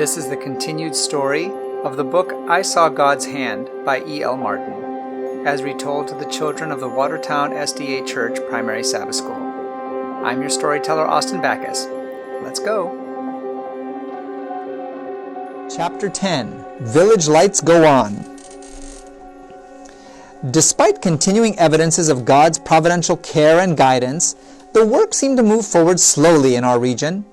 This is the continued story of the book I Saw God's Hand by E.L. Martin, as retold to the children of the Watertown SDA Church Primary Sabbath School. I'm your storyteller, Austin Bacchus. Let's go. Chapter 10, Village Lights Go On. Despite continuing evidences of God's providential care and guidance, the work seemed to move forward slowly in our region.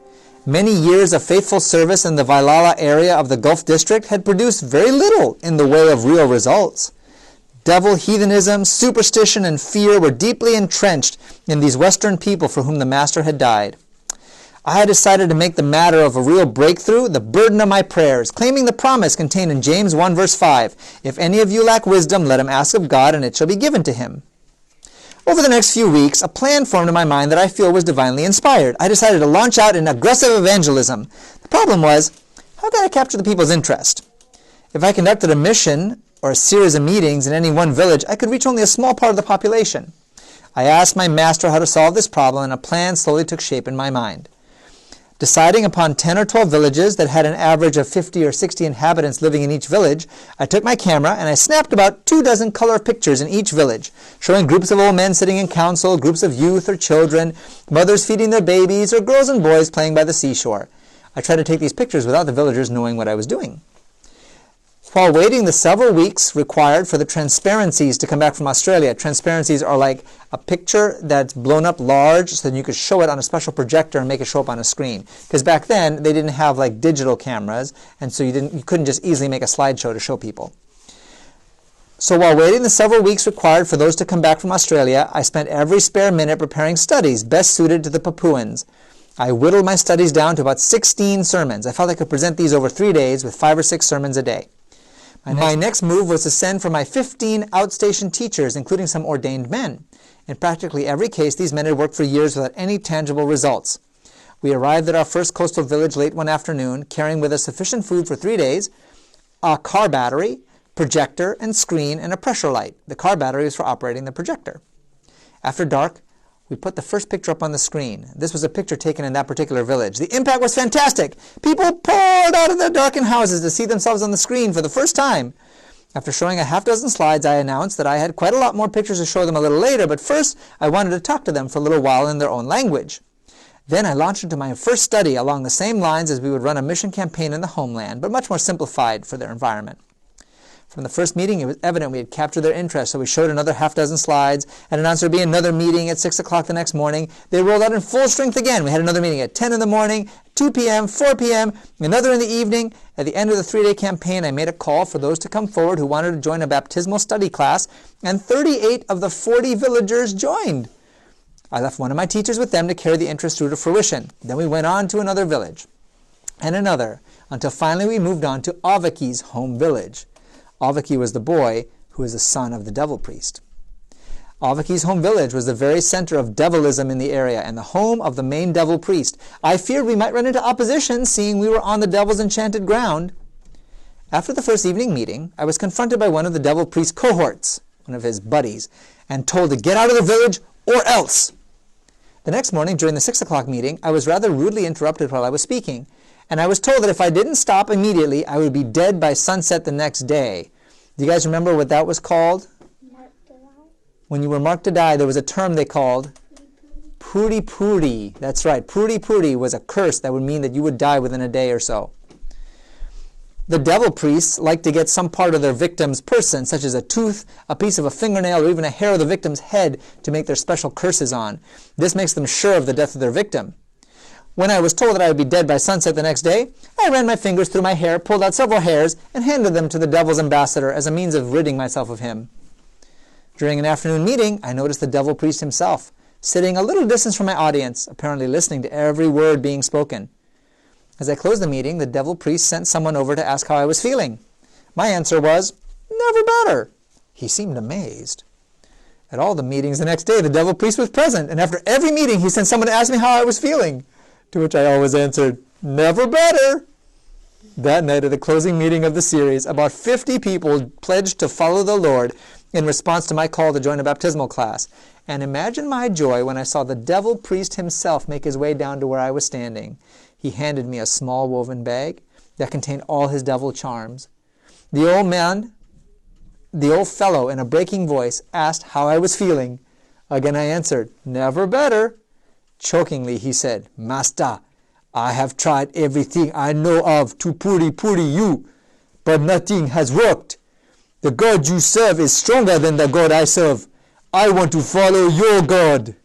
Many years of faithful service in the Vailala area of the Gulf District had produced very little in the way of real results. Devil heathenism, superstition, and fear were deeply entrenched in these Western people for whom the Master had died. I had decided to make the matter of a real breakthrough the burden of my prayers, claiming the promise contained in James 1 verse 5, "If any of you lack wisdom, let him ask of God, and it shall be given to him." Over the next few weeks, a plan formed in my mind that I feel was divinely inspired. I decided to launch out in aggressive evangelism. The problem was, how could I capture the people's interest? If I conducted a mission or a series of meetings in any one village, I could reach only a small part of the population. I asked my master how to solve this problem, and a plan slowly took shape in my mind. Deciding upon 10 or 12 villages that had an average of 50 or 60 inhabitants living in each village, I took my camera and I snapped about 24 color pictures in each village, showing groups of old men sitting in council, groups of youth or children, mothers feeding their babies, or girls and boys playing by the seashore. I tried to take these pictures without the villagers knowing what I was doing. While waiting the several weeks required for the transparencies to come back from Australia, transparencies are like a picture that's blown up large so that you could show it on a special projector and make it show up on a screen. Because back then, they didn't have like digital cameras, and so you couldn't just easily make a slideshow to show people. So while waiting the several weeks required for those to come back from Australia, I spent every spare minute preparing studies best suited to the Papuans. I whittled my studies down to about 16 sermons. I felt I could present these over 3 days with 5 or 6 sermons a day. My next move was to send for my 15 outstation teachers, including some ordained men. In practically every case, these men had worked for years without any tangible results. We arrived at our first coastal village late one afternoon, carrying with us sufficient food for 3 days, a car battery, projector and screen, and a pressure light. The car battery was for operating the projector. After dark, we put the first picture up on the screen. This was a picture taken in that particular village. The impact was fantastic. People poured out of their darkened houses to see themselves on the screen for the first time. After showing a half-dozen slides, I announced that I had quite a lot more pictures to show them a little later, but first I wanted to talk to them for a little while in their own language. Then I launched into my first study along the same lines as we would run a mission campaign in the homeland, but much more simplified for their environment. From the first meeting, it was evident we had captured their interest, so we showed another half-dozen slides and announced there would be another meeting at 6 o'clock the next morning. They rolled out in full strength again. We had another meeting at 10 in the morning, 2 p.m., 4 p.m., another in the evening. At the end of the 3-day campaign, I made a call for those to come forward who wanted to join a baptismal study class, and 38 of the 40 villagers joined. I left one of my teachers with them to carry the interest through to fruition. Then we went on to another village, and another, until finally we moved on to Avaki'S home village. Avaki was the boy who was the son of the devil priest. Avaki'S home village was the very center of devilism in the area and the home of the main devil priest. I feared we might run into opposition, seeing we were on the devil's enchanted ground. After the first evening meeting, I was confronted by one of the devil priest's cohorts, one of his buddies, and told to get out of the village or else. The next morning, during the 6 o'clock meeting, I was rather rudely interrupted while I was speaking, and I was told that if I didn't stop immediately, I would be dead by sunset the next day. Do you guys remember what that was called? Marked to die. When you were marked to die, there was a term they called Puri Puri. That's right. Puri Puri was a curse that would mean that you would die within a day or so. The devil priests like to get some part of their victim's person, such as a tooth, a piece of a fingernail, or even a hair of the victim's head to make their special curses on. This makes them sure of the death of their victim. When I was told that I would be dead by sunset the next day, I ran my fingers through my hair, pulled out several hairs, and handed them to the devil's ambassador as a means of ridding myself of him. During an afternoon meeting, I noticed the devil priest himself, sitting a little distance from my audience, apparently listening to every word being spoken. As I closed the meeting, the devil priest sent someone over to ask how I was feeling. My answer was, "Never better." He seemed amazed. At all the meetings the next day, the devil priest was present, and after every meeting, he sent someone to ask me how I was feeling. To which I always answered, "Never better." That night at the closing meeting of the series, about 50 people pledged to follow the Lord in response to my call to join a baptismal class. And imagine my joy when I saw the devil priest himself make his way down to where I was standing. He handed me a small woven bag, that contained all his devil charms. The old fellow, in a breaking voice, asked how I was feeling. Again I answered, "Never better." Chokingly he said, "Master, I have tried everything I know of to puri you, but nothing has worked. The God you serve is stronger than the God I serve. I want to follow your God."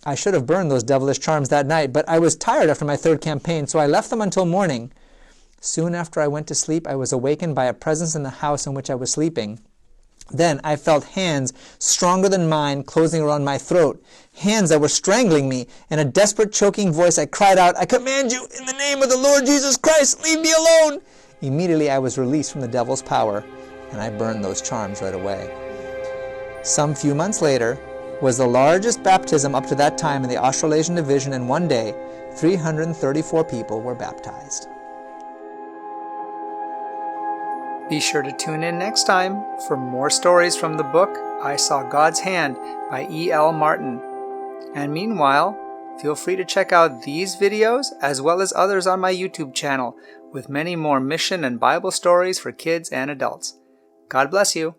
I should have burned those devilish charms that night, but I was tired after my third campaign, so I left them until morning. Soon after I went to sleep, I was awakened by a presence in the house in which I was sleeping. Then I felt hands stronger than mine closing around my throat, hands that were strangling me. In a desperate, choking voice, I cried out, "I command you, in the name of the Lord Jesus Christ, leave me alone!" Immediately I was released from the devil's power, and I burned those charms right away. Some few months later was the largest baptism up to that time in the Australasian Division, and one day 334 people were baptized. Be sure to tune in next time for more stories from the book I Saw God's Hand by E.L. Martin. And meanwhile, feel free to check out these videos as well as others on my YouTube channel with many more mission and Bible stories for kids and adults. God bless you.